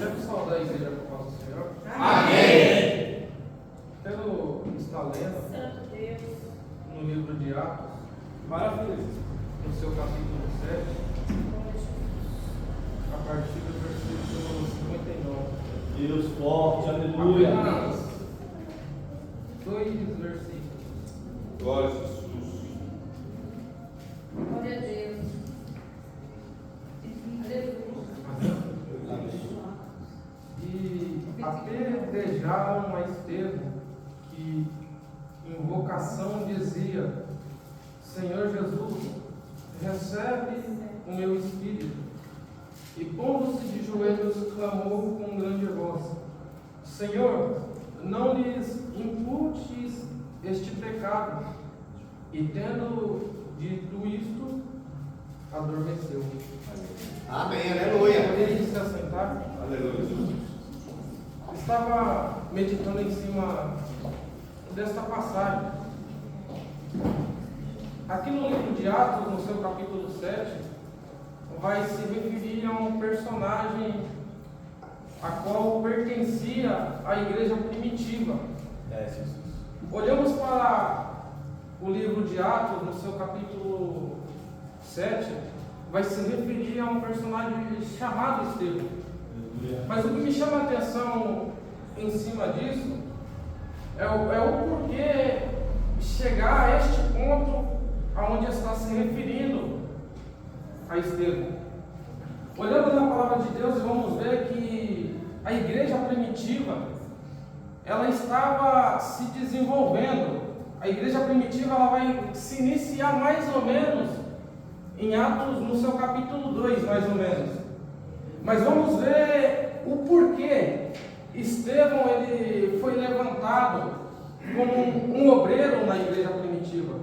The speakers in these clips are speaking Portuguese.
Quero saudar a igreja com a paz do Senhor. Amém. Quero estar lendo Santo Deus. no livro de Atos, Maravilha. no seu capítulo 7, a partir do versículo 59. Deus forte, aleluia. Apenas 2 versículos. Glória a Jesus. Glória a Deus. Aleluia. E apedrejaram a Estevão, que em vocação dizia: Senhor Jesus, recebe o meu espírito. E pondo-se de joelhos, clamou com grande voz: Senhor, não lhes imputes este pecado. E tendo dito isto, adormeceu. Amém, aleluia. Poderia se assentar? Aleluia. Estava meditando em cima desta passagem. Aqui no livro de Atos, no seu capítulo 7, vai se referir a um personagem a qual pertencia à igreja primitiva. Jesus. Olhamos para o livro de Atos, no seu capítulo 7, vai se referir a um personagem chamado Estevão. Mas o que me chama a atenção em cima disso é o porquê chegar a este ponto aonde está se referindo a Estevão. Olhando na palavra de Deus, vamos ver que a igreja primitiva ela estava se desenvolvendo. A igreja primitiva ela vai se iniciar mais ou menos em Atos, no seu capítulo 2, mais ou menos. Mas vamos ver o porquê Estevão ele foi levantado como um obreiro na igreja primitiva.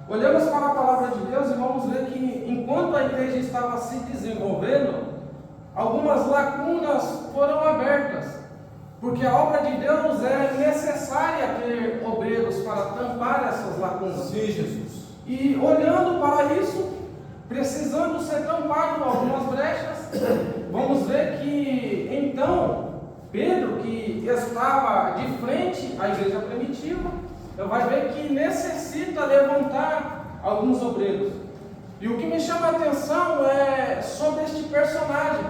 Olhamos para a palavra de Deus e vamos ver que enquanto a igreja estava se desenvolvendo, algumas lacunas foram abertas, porque a obra de Deus é necessária ter obreiros para tampar essas lacunas. Sim, Jesus. E olhando para isso, precisando ser tampado algumas brechas, vamos ver que então Pedro, que estava de frente à igreja primitiva, vai ver que necessita levantar alguns obreiros. E o que me chama a atenção é sobre este personagem.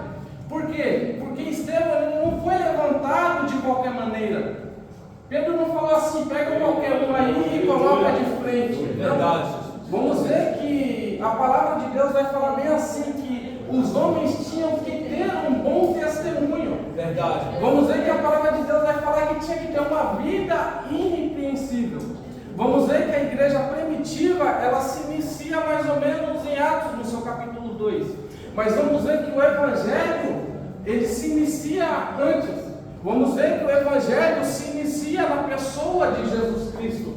Por quê? Porque Estevão ele não foi levantado de qualquer maneira. Pedro não falou assim: pega qualquer um aí e coloca de frente. Verdade. Vamos ver que a palavra de Deus vai falar bem assim, que os homens tinham que ter um bom testemunho. Verdade. Vamos ver que a palavra de Deus vai falar que tinha que ter uma vida irrepreensível. Vamos ver que a igreja primitiva, ela se inicia mais ou menos em Atos, no seu capítulo 2. Mas vamos ver que o evangelho, ele se inicia antes. Vamos ver que o evangelho se inicia na pessoa de Jesus Cristo.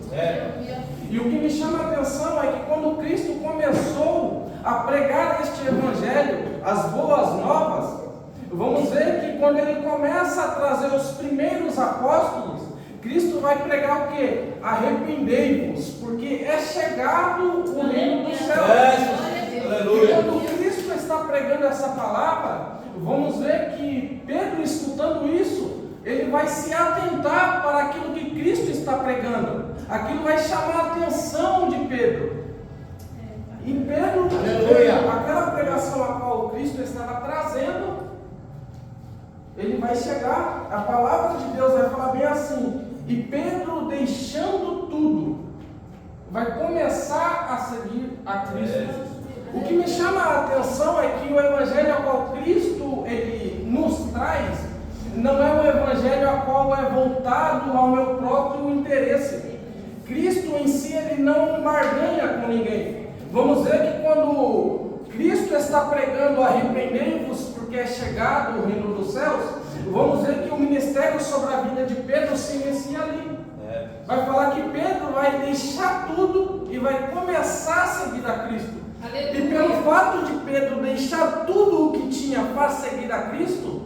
E o que me chama a atenção é que quando Cristo começou a pregar este evangelho, as boas novas, vamos ver que quando ele começa a trazer os primeiros apóstolos, Cristo vai pregar o quê? Arrependei-vos, porque é chegado o reino dos céus. Aleluia. E quando Cristo está pregando essa palavra, vamos ver que Pedro, escutando isso, ele vai se atentar para aquilo que Cristo está pregando. Aquilo vai chamar a atenção de Pedro. E Pedro, aquela pregação a qual Cristo estava trazendo, ele vai chegar, a palavra de Deus vai falar bem assim: e Pedro, deixando tudo, vai começar a seguir a Cristo. O que me chama a atenção é que o evangelho a qual Cristo ele nos traz não é um evangelho a qual é voltado ao meu próprio interesse. Cristo em si ele não barganha com ninguém. Vamos ver que quando Cristo está pregando arrependei-vos porque é chegado o reino dos céus, vamos ver que o ministério sobre a vida de Pedro se inicia ali. Vai falar que Pedro vai deixar tudo e vai começar a seguir a Cristo. Aleluia. E pelo fato de Pedro deixar tudo o que tinha para seguir a Cristo,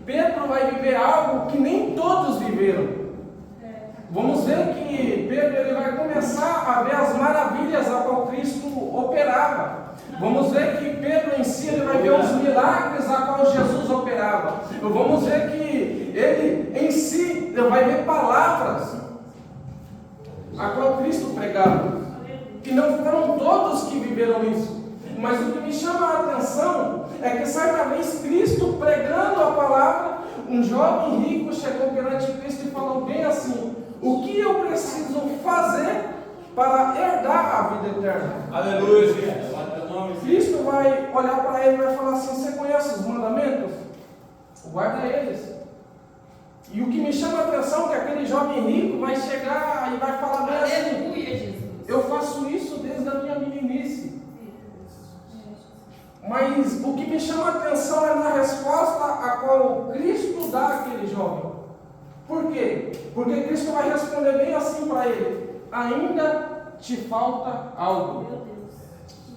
Pedro vai viver algo que nem todos viveram. Vamos ver que Pedro ele vai começar a ver as maravilhas a qual Cristo operava. Vamos ver que Pedro em si ele vai ver os milagres a qual Jesus operava. Vamos ver que ele em si ele vai ver palavras a qual Cristo pregava. Que não foram todos que viveram isso. Mas o que me chama a atenção é que certa vez Cristo pregando a palavra, um jovem rico chegou perante Cristo e falou bem assim: o que eu preciso fazer para herdar a vida eterna? Aleluia, Jesus. Cristo vai olhar para ele e vai falar assim: você conhece os mandamentos? Guarda eles. E o que me chama a atenção é que aquele jovem rico vai chegar e vai falar bem assim: eu faço isso desde a minha meninice. Mas o que me chama a atenção é na resposta a qual Cristo dá àquele jovem. Por quê? Porque Cristo vai responder bem assim para ele: ainda te falta algo.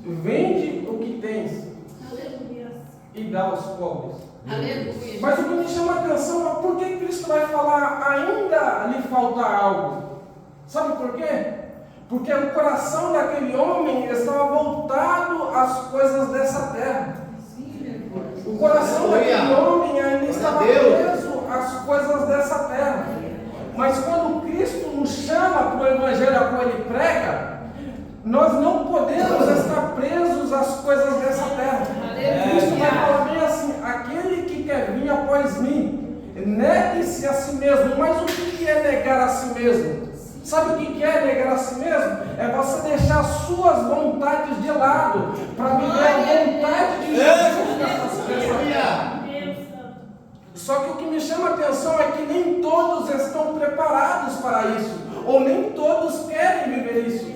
Vende o que tens e dá aos pobres. Aleluia. Mas o que me chama a atenção é por que Cristo vai falar ainda lhe falta algo. Sabe por quê? Porque o coração daquele homem estava voltado às coisas dessa terra. O coração daquele homem ainda estava preso às coisas dessa terra. Mas quando Cristo nos chama para o evangelho a qual ele prega, nós não podemos estar presos às coisas dessa terra. Cristo vai falar bem assim: aquele que quer vir após mim, negue-se a si mesmo. Mas o que é negar a si mesmo? Sabe o que é negar a si mesmo? É você deixar suas vontades de lado para viver a vontade de Jesus nessa terra. Só que o que me chama a atenção é que nem todos estão preparados para isso, ou nem todos querem viver isso.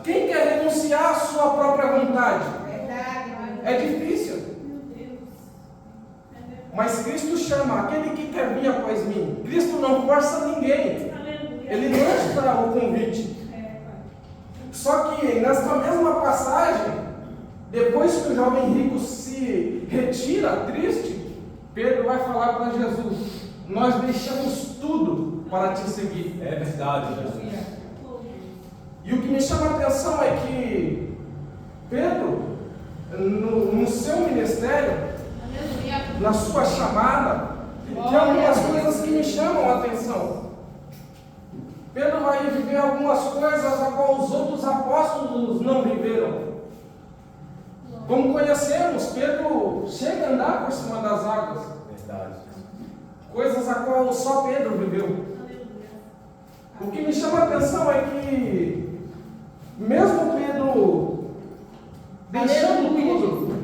Quem quer renunciar à sua própria vontade? É difícil. Mas Cristo chama aquele que quer vir após mim. Cristo não força ninguém. Ele mostra o convite. Só que nesta mesma passagem, depois que o jovem rico se retira triste, Pedro vai falar para Jesus: nós deixamos tudo para te seguir. É verdade, Jesus. E o que me chama a atenção é que Pedro, no seu ministério, na sua chamada, tem algumas coisas que me chamam a atenção. Pedro vai viver algumas coisas a qual os outros apóstolos não viveram. Como conhecemos, Pedro chega a andar por cima das águas. Verdade. Coisas a qual só Pedro viveu. O que me chama a atenção é que, mesmo Pedro deixando tudo,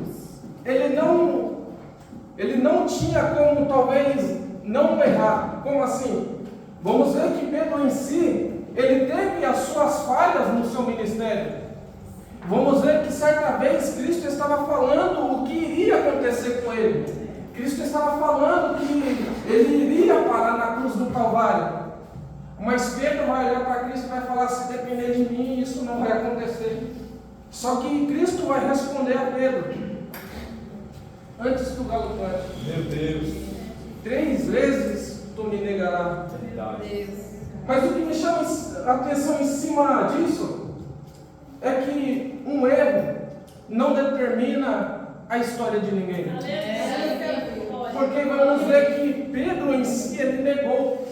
ele não tinha como talvez não errar. Como assim? Vamos ver que Pedro em si, ele teve as suas falhas no seu ministério. Vamos ver que certa vez Cristo estava falando o que iria acontecer com ele. Cristo estava falando que ele iria parar na cruz do Calvário. Mas Pedro vai olhar para Cristo e vai falar: se depender de mim, isso não vai acontecer. Só que Cristo vai responder a Pedro: antes que o galo cante, Meu Deus. 3 vezes tu me negarás. Verdade. Mas o que me chama a atenção em cima disso é que um erro não determina a história de ninguém. Porque vamos ver que Pedro em si ele negou.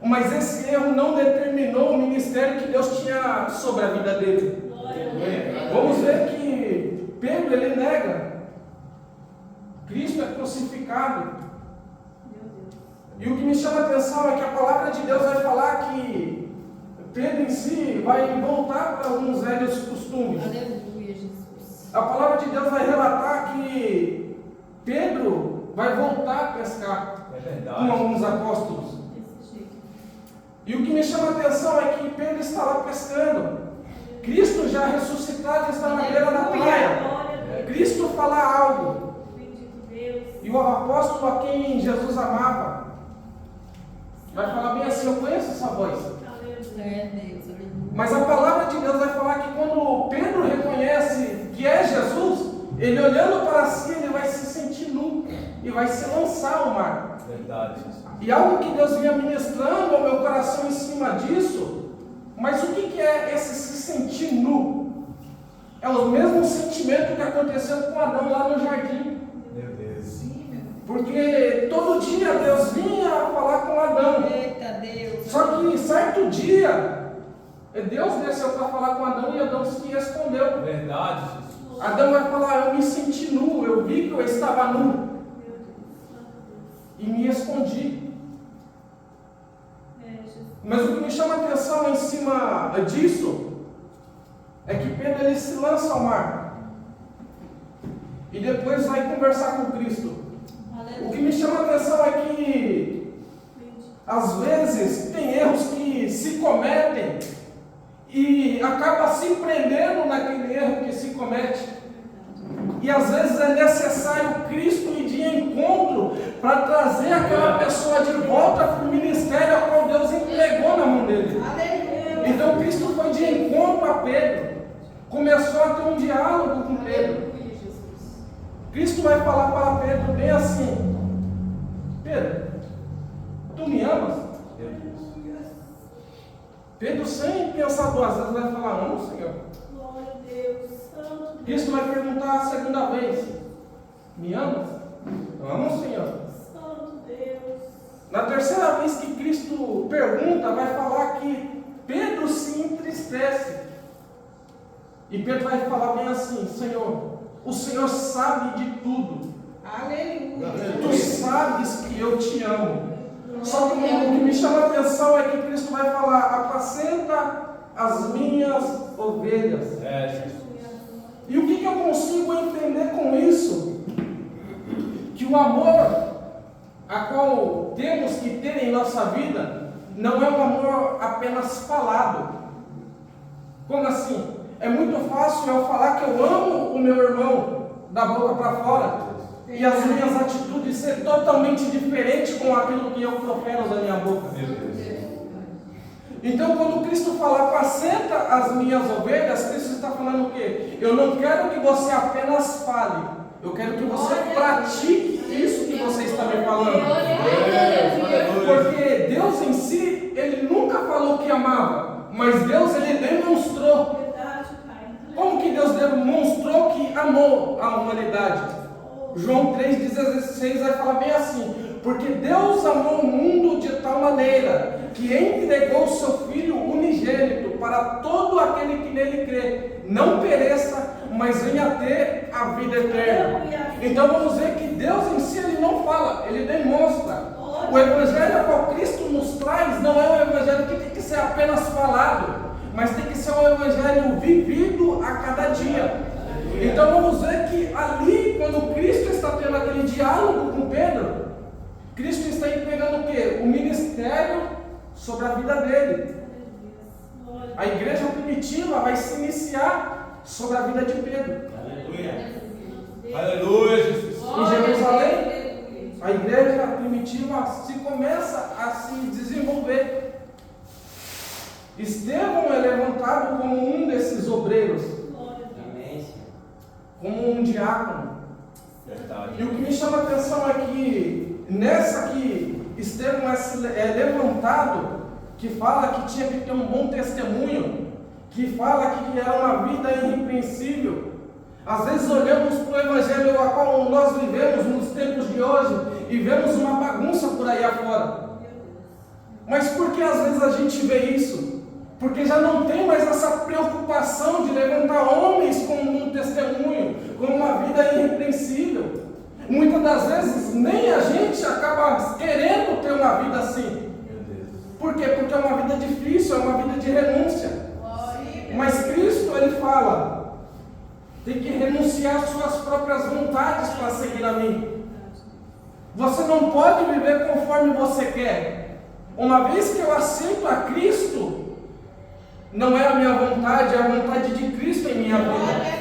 Mas esse erro não determinou o ministério que Deus tinha sobre a vida dele. Vamos ver que Pedro ele nega. Cristo é crucificado. E o que me chama a atenção é que a palavra de Deus vai falar que Pedro em si vai voltar para alguns velhos costumes. Aleluia, Jesus. A palavra de Deus vai relatar que Pedro vai voltar a pescar É verdade. com alguns apóstolos. E o que me chama a atenção é que Pedro está lá pescando. Cristo já ressuscitado está na beira da praia. Cristo fala algo. E o apóstolo a quem Jesus amava vai falar bem assim: eu conheço essa voz. É Deus, aleluia. Mas a palavra de Deus vai falar que quando Pedro reconhece que é Jesus, ele olhando para si, ele vai se sentir nu e vai se lançar ao mar. Verdade. E algo que Deus vinha ministrando ao meu coração em cima disso. Mas o que é esse se sentir nu? É o mesmo sentimento que aconteceu com Adão lá no jardim. Meu Deus. Porque todo dia Deus vinha falar com Adão. Eita Deus. Só que certo dia, Deus desceu para falar com Adão e Adão se escondeu. Verdade, Jesus. Adão vai falar: eu me senti nu, eu vi que eu estava nu e me escondi. Mas o que me chama a atenção em cima disso é que Pedro ele se lança ao mar e depois vai conversar com Cristo. O que me chama a atenção é que às vezes tem erros que se cometem e acaba se prendendo naquele erro que se comete. E às vezes é necessário Cristo ir de encontro para trazer aquela pessoa de volta para o ministério ao qual Deus entregou na mão dele. Então Cristo foi de encontro a Pedro. Começou a ter um diálogo com Pedro. Cristo vai falar para Pedro bem assim: Pedro, tu me amas? Pedro, sem pensar duas vezes, vai falar: amo, Senhor. Cristo vai perguntar a segunda vez: me amas? Amo, Senhor. Na terceira vez que Cristo pergunta, vai falar que Pedro se entristece. E Pedro vai falar bem assim: Senhor, o Senhor sabe de tudo. Aleluia. Tu sabes que eu te amo. Só que o que me chama a atenção é que Cristo vai falar: apacenta as minhas ovelhas. Jesus. E o que eu consigo entender com isso? Que o amor a qual temos que ter em nossa vida não é um amor apenas falado. Como assim? É muito fácil eu falar que eu amo o meu irmão da boca para fora e as minhas atitudes ser totalmente diferentes com aquilo que eu profero da minha boca. Meu Deus. Então, quando Cristo fala apacenta as minhas ovelhas, Cristo está falando o quê? Eu não quero que você apenas fale, eu quero que você pratique isso que você está me falando. Porque Deus em si, Ele nunca falou que amava, mas Deus, Ele demonstrou. Como que Deus demonstrou que amou a humanidade? João 3,16 vai falar bem assim: porque Deus amou o mundo de tal maneira que entregou o seu Filho unigênito para todo aquele que nele crê, não pereça, mas venha ter a vida eterna. Então vamos ver que Deus em si, Ele não fala, Ele demonstra. O evangelho que Cristo nos traz não é um evangelho que tem que ser apenas falado, mas tem que ser um evangelho vivido a cada dia. Então vamos ver que ali, quando Cristo está tendo aquele diálogo com Pedro, Cristo está entregando o quê? O ministério sobre a vida dele. A igreja primitiva vai se iniciar sobre a vida de Pedro. Aleluia. Aleluia, Jesus. Em Jerusalém, a igreja primitiva se começa a se desenvolver. Estevão é levantado como um desses obreiros, como um diácono. Verdade. E o que me chama a atenção é que nessa que Estevão é levantado, que fala que tinha que ter um bom testemunho, que fala que era uma vida irrepreensível. Às vezes olhamos para o evangelho a qual nós vivemos nos tempos de hoje e vemos uma bagunça por aí afora. Mas por que às vezes a gente vê isso? Porque já não tem mais essa preocupação de levantar homens com um testemunho, com uma vida irrepreensível. Muitas das vezes nem a gente acaba querendo ter uma vida assim. Por quê? Porque é uma vida difícil, é uma vida de renúncia. Mas Cristo, Ele fala, tem que renunciar às suas próprias vontades para seguir a mim. Você não pode viver conforme você quer. Uma vez que eu aceito a Cristo, não é a minha vontade, é a vontade de Cristo em minha vida.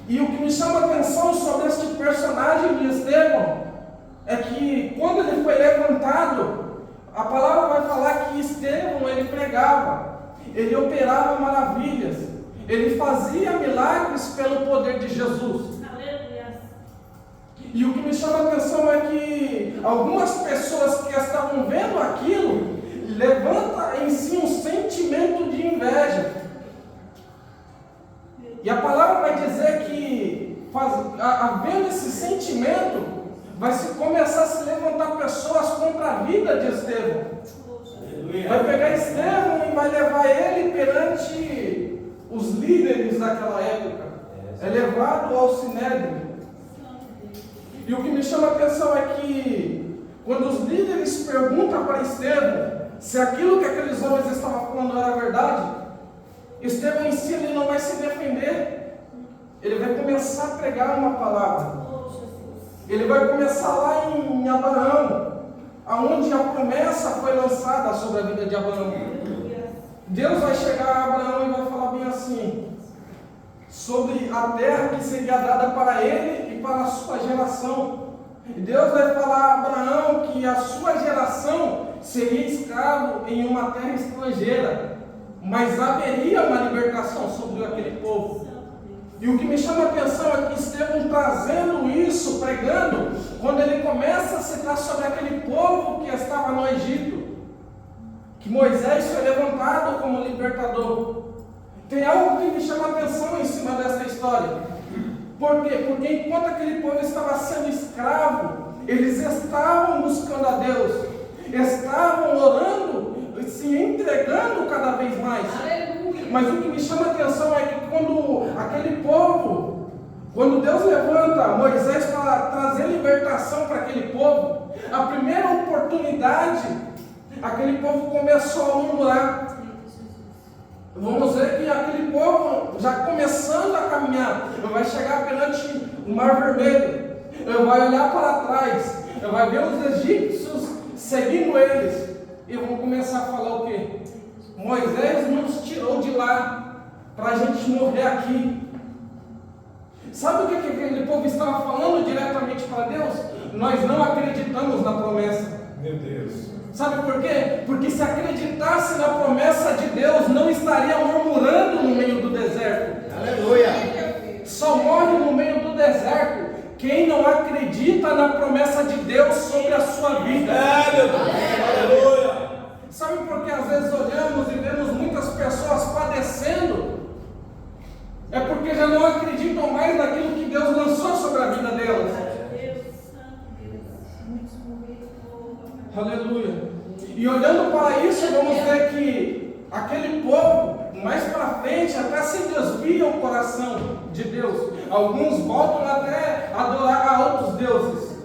E o que me chama a atenção sobre este personagem de Estevão é que quando ele foi levantado, a palavra vai falar que Estevão, ele pregava, ele operava maravilhas, ele fazia milagres pelo poder de Jesus. E o que me chama a atenção é que algumas pessoas que estavam vendo aquilo, levanta em si um sentimento de inveja. havendo esse sentimento, vai se começar a se levantar pessoas contra a vida de Estevão. Vai pegar Estevão e vai levar ele perante os líderes daquela época. É levado ao Sinédrio. E o que me chama a atenção é que quando os líderes perguntam para Estevão se aquilo que aqueles homens estavam falando era verdade, Estevão em si ele não vai se defender. Ele vai começar a pregar uma palavra. Ele vai começar lá em Abraão, aonde a promessa foi lançada sobre a vida de Abraão. Deus vai chegar a Abraão e vai falar bem assim, sobre a terra que seria dada para ele e para a sua geração. E Deus vai falar a Abraão que a sua geração seria escravo em uma terra estrangeira, mas haveria uma libertação sobre aquele povo. E o que me chama a atenção é que Estevão trazendo isso, pregando, quando ele começa a citar sobre aquele povo que estava no Egito, que Moisés foi levantado como libertador. Tem algo que me chama a atenção em cima dessa história. Por quê? Porque enquanto aquele povo estava sendo escravo, eles estavam buscando a Deus, estavam orando, se entregando cada vez mais. Mas o que me chama a atenção é que quando aquele povo, quando Deus levanta Moisés para trazer libertação para aquele povo, a primeira oportunidade, aquele povo começou a murmurar. Vamos ver que aquele povo, já começando a caminhar, vai chegar perante o Mar Vermelho, vai olhar para trás, vai ver os egípcios seguindo eles, e vão começar a falar o quê? Moisés nos tirou de lá para a gente morrer aqui. Sabe o que aquele povo estava falando diretamente para Deus? Nós não acreditamos na promessa. Meu Deus. Sabe por quê? Porque se acreditasse na promessa de Deus, não estaria murmurando no meio do deserto. Aleluia. Só morre no meio do deserto quem não acredita na promessa de Deus sobre a sua vida. Meu Deus. Aleluia. Sabe por que às vezes olhamos e vemos muitas pessoas padecendo? É porque já não acreditam mais naquilo que Deus lançou sobre a vida delas. Aleluia. E olhando para isso, vamos ver que aquele povo, mais para frente, até se desvia o coração de Deus. Alguns voltam até a adorar a outros deuses.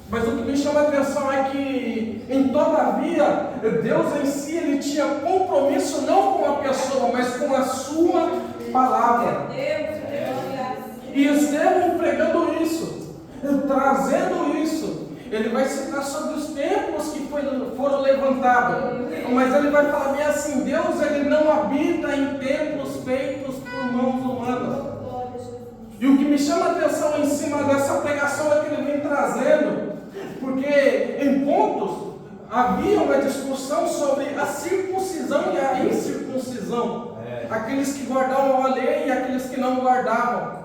Mas o que me chama a atenção é que, em todavia, Deus em si, ele tinha compromisso não com a pessoa, mas com a sua palavra. E Estevão pregando isso, trazendo isso, ele vai citar sobre os templos que foram levantados. Mas ele vai falar bem assim, Deus ele não habita em templos feitos por mãos humanas. E o que me chama a atenção em cima dessa pregação é que ele vem trazendo, porque em pontos havia uma discussão sobre a circuncisão e a incircuncisão. Aqueles que guardavam a lei e aqueles que não guardavam.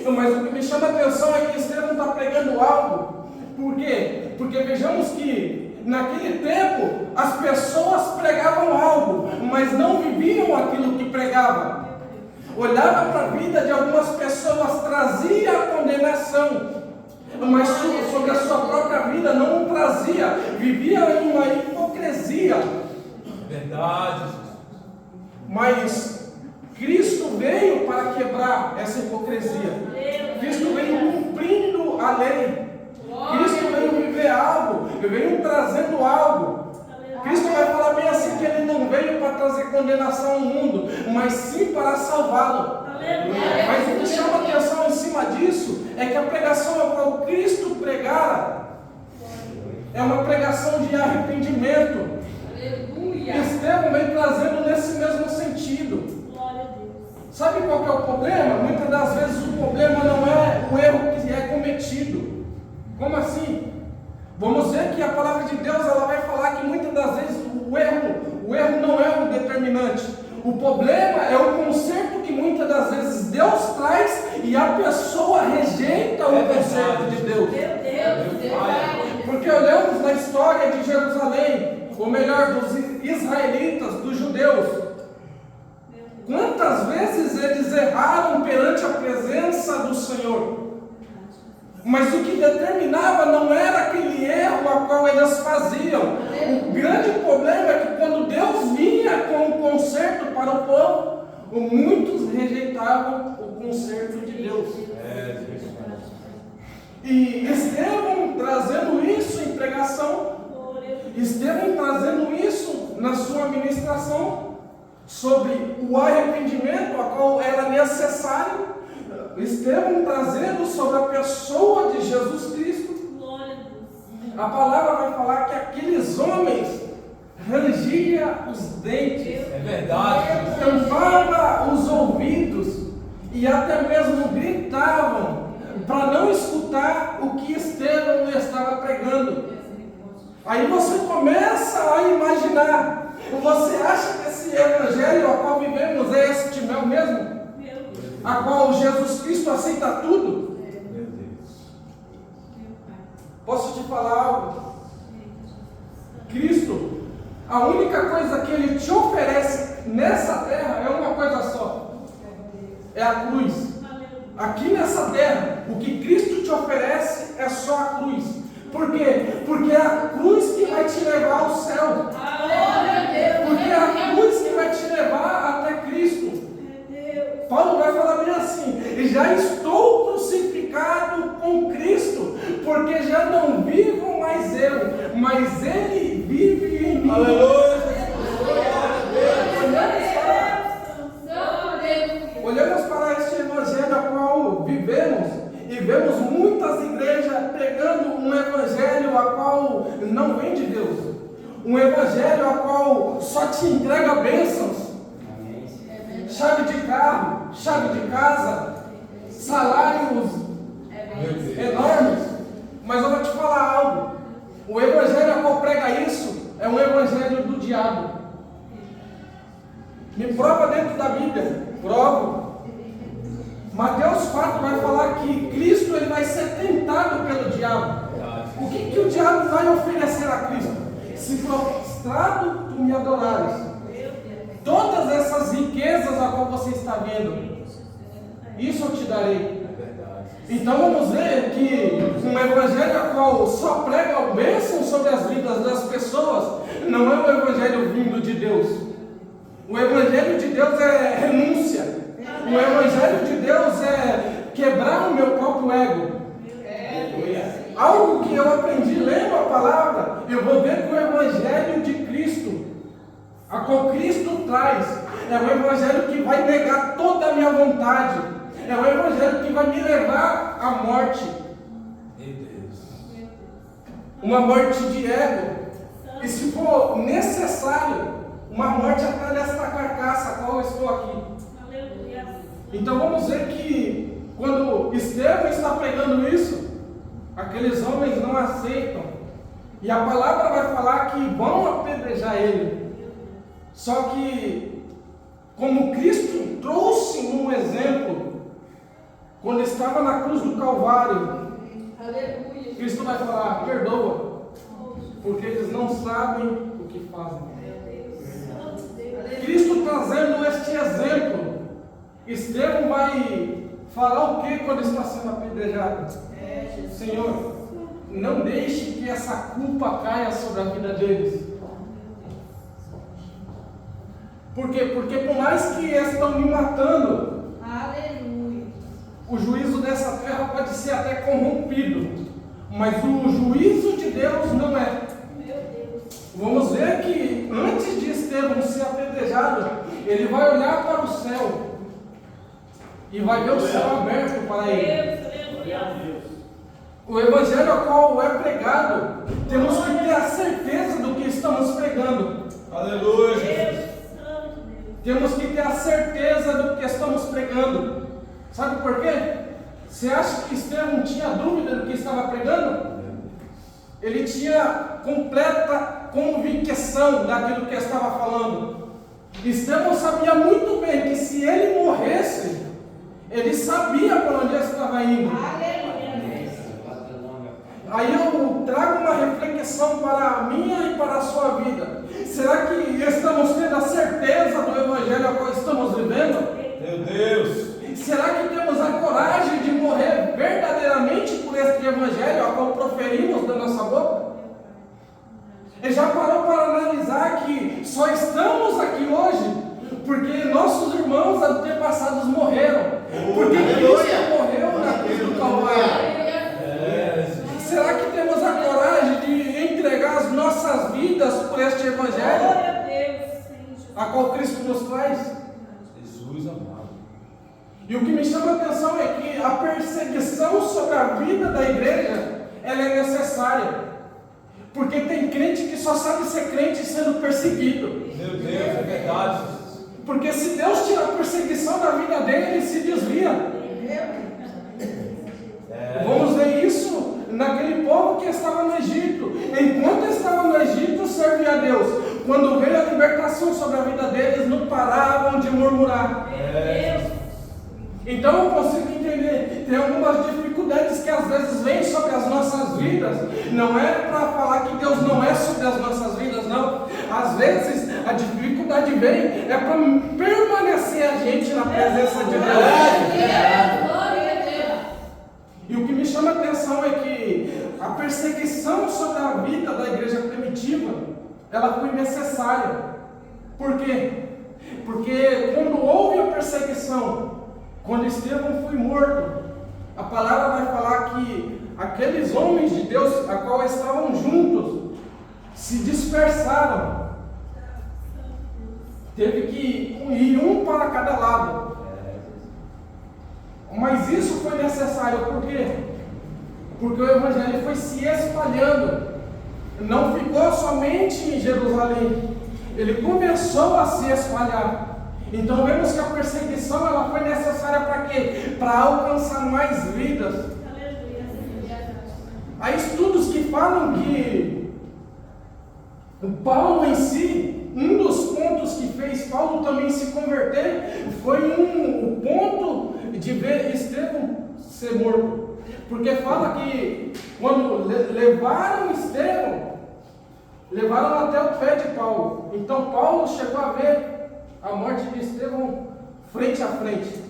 Mas o que me chama a atenção é que Estevão está pregando algo. Por quê? Porque vejamos que naquele tempo as pessoas pregavam algo, mas não viviam aquilo que pregavam. Olhava para a vida de algumas pessoas, trazia a condenação, mas sobre a sua própria vida não trazia, vivia em uma hipocrisia. Verdade. Mas Cristo veio para quebrar essa hipocrisia. Cristo veio cumprindo a lei. Cristo veio viver algo, veio trazendo algo. Cristo vai falar bem assim que ele não veio para trazer condenação ao mundo, mas sim para salvá-lo. Mas o que chama a atenção em cima disso é que a pregação a qual Cristo pregara é uma pregação de arrependimento. Estevão vem trazendo nesse mesmo sentido. Sabe qual que é o problema? Muitas das vezes o problema não é o erro que é cometido. Como assim? Vamos ver que a palavra de Deus ela vai falar que muitas das vezes o erro não é o determinante. O problema é o conserto que muitas das vezes Deus traz e a pessoa rejeita o conserto de Deus. Porque olhamos na história de Jerusalém, ou melhor, dos israelitas, dos judeus. Quantas vezes eles erraram perante a presença do Senhor? Mas o que determinava não era aquele erro a qual eles faziam. O grande problema é que quando Deus vinha com o conserto para o povo, muitos rejeitavam o conserto de Deus. E Estevão trazendo isso em pregação, Estevão trazendo isso na sua ministração, sobre o arrependimento, a qual era necessário, Estevão trazendo sobre a pessoa de Jesus Cristo. A palavra vai falar que aqueles homens rangiam os dentes, É verdade. tampava os ouvidos e até mesmo gritavam para não escutar o que Estevão estava pregando. Aí você começa a imaginar, você acha que esse evangelho a qual vivemos é esse de mel mesmo? A qual Jesus Cristo aceita tudo? Meu Deus. Posso te falar algo? Cristo, a única coisa que Ele te oferece nessa terra é uma coisa só: é a cruz. Aqui nessa terra, o que Cristo te oferece é só a cruz. Por quê? Porque é a cruz que vai te levar ao céu. Porque é a cruz que vai te levar até Cristo. Paulo vai falar bem assim: já estou crucificado com Cristo, porque já não vivo mais eu, mas Ele vive em mim. Aleluia. Olhamos para este evangelho a qual vivemos e vemos muitas igrejas pregando um evangelho a qual não vem de Deus, um evangelho a qual só te entrega bênçãos, chave de carro, chave de casa, salários enormes. Mas eu vou te falar algo: o evangelho a qual prega isso é um evangelho do diabo. Me prova dentro da Bíblia. Provo. Mateus 4 vai falar que Cristo ele vai ser tentado pelo diabo. O que o diabo vai oferecer a Cristo? Se prostrado tu me adorares. Todas essas riquezas a qual você está vendo, isso eu te darei. Então vamos ver que um evangelho a qual só prega a bênção sobre as vidas das pessoas não é um evangelho vindo de Deus. O evangelho de Deus é renúncia. O evangelho de Deus é quebrar o meu próprio ego. Algo que eu aprendi lendo a palavra, eu vou ver que o evangelho de Cristo, a qual Cristo traz, é o evangelho que vai negar toda a minha vontade. É o evangelho que vai me levar à morte. Meu Deus. Uma morte de ego. E se for necessário, uma morte até desta carcaça a qual eu estou aqui. Então vamos ver que quando Estevão está pregando isso, aqueles homens não aceitam. E a palavra vai falar que vão apedrejar ele. Só que, como Cristo trouxe um exemplo, quando estava na cruz do Calvário, Cristo vai falar: perdoa, porque eles não sabem o que fazem. Cristo trazendo este exemplo, Estevão vai falar o que quando está sendo apedrejado? Senhor, não deixe que essa culpa caia sobre a vida deles. Por quê? Porque por mais que estão me matando, o juízo dessa terra pode ser até corrompido, mas o juízo de Deus não é. Vamos ver que antes de Estevão ser apedrejado, ele vai olhar para o céu e vai ver o céu aberto para ele. O evangelho ao qual é pregado, temos que ter a certeza do que estamos pregando. Aleluia, Jesus. Temos que ter a certeza do que estamos pregando. Sabe por quê? Você acha que Estevão tinha dúvida do que estava pregando? Ele tinha completa convicção daquilo que estava falando. Estevão sabia muito bem que se ele morresse, ele sabia para onde ele estava indo. Aí eu trago uma reflexão para a minha e para a sua vida. Será que estamos tendo a certeza do Evangelho a qual estamos vivendo? Meu Deus. Será que temos a coragem de morrer verdadeiramente por este Evangelho a qual proferimos da nossa boca? E já parou para analisar que só estamos aqui hoje porque nossos irmãos antepassados morreram? Porque Cristo morreu na cruz do Calvário. Será que temos a coragem de entregar as nossas vidas por este Evangelho a qual Cristo nos traz? Jesus amado. E o que me chama a atenção é que a perseguição sobre a vida da igreja, ela é necessária. Porque tem crente que só sabe ser crente sendo perseguido. Meu Deus, é verdade. Porque se Deus tira a perseguição da vida dele, ele se desvia. Vamos ver isso naquele povo que estava no Egito. Enquanto estava no Egito, servia a Deus. Quando veio a libertação sobre a vida deles, não paravam de murmurar. Então eu consigo entender, tem algumas dificuldades que às vezes vêm sobre as nossas vidas. Não é para falar que Deus não é sobre as nossas vidas, não. Às vezes a dificuldade vem é para permanecer a gente na presença de Deus. E o que me chama a atenção é que a perseguição sobre a vida da igreja primitiva, ela foi necessária. Por quê? Porque quando houve a perseguição, quando Estevão foi morto, a palavra vai falar que aqueles homens de Deus, a qual estavam juntos, se dispersaram. Teve que ir um para cada lado. Mas isso foi necessário, por quê? Porque o Evangelho foi se espalhando. Não ficou somente em Jerusalém. Ele começou a se espalhar. Então vemos que a perseguição ela foi necessária para quê? Para alcançar mais vidas. Há estudos que falam que Paulo em si, um dos pontos que fez Paulo também se converter, foi o ponto de ver Estevão ser morto. Porque fala que quando levaram Estevão, levaram até o pé de Paulo. Então Paulo chegou a ver a morte de Estevão frente a frente.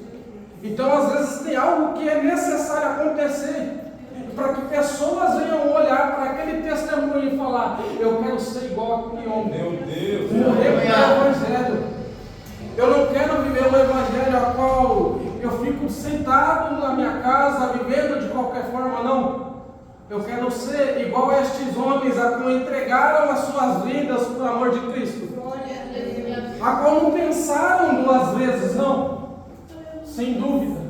Então às vezes tem algo que é necessário acontecer para que pessoas venham olhar para aquele testemunho e falar: eu quero ser igual àquele homem. Meu Deus. Morrer pelo Evangelho. Eu não quero viver o Evangelho a qual eu fico sentado na minha casa vivendo de qualquer forma, não. Eu quero ser igual a estes homens a qual entregaram as suas vidas por amor de Cristo, a qual não pensaram duas vezes, não, sem dúvida.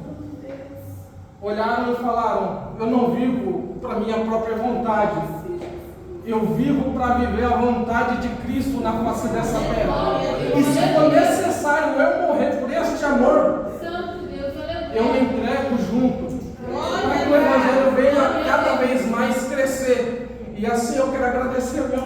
Olharam e falaram: eu não vivo para minha própria vontade, eu vivo para viver a vontade de Cristo na face dessa terra. E se for necessário eu morrer por este amor, eu me entrego junto, para que o Evangelho venha cada vez mais crescer. E assim eu quero agradecer ao meu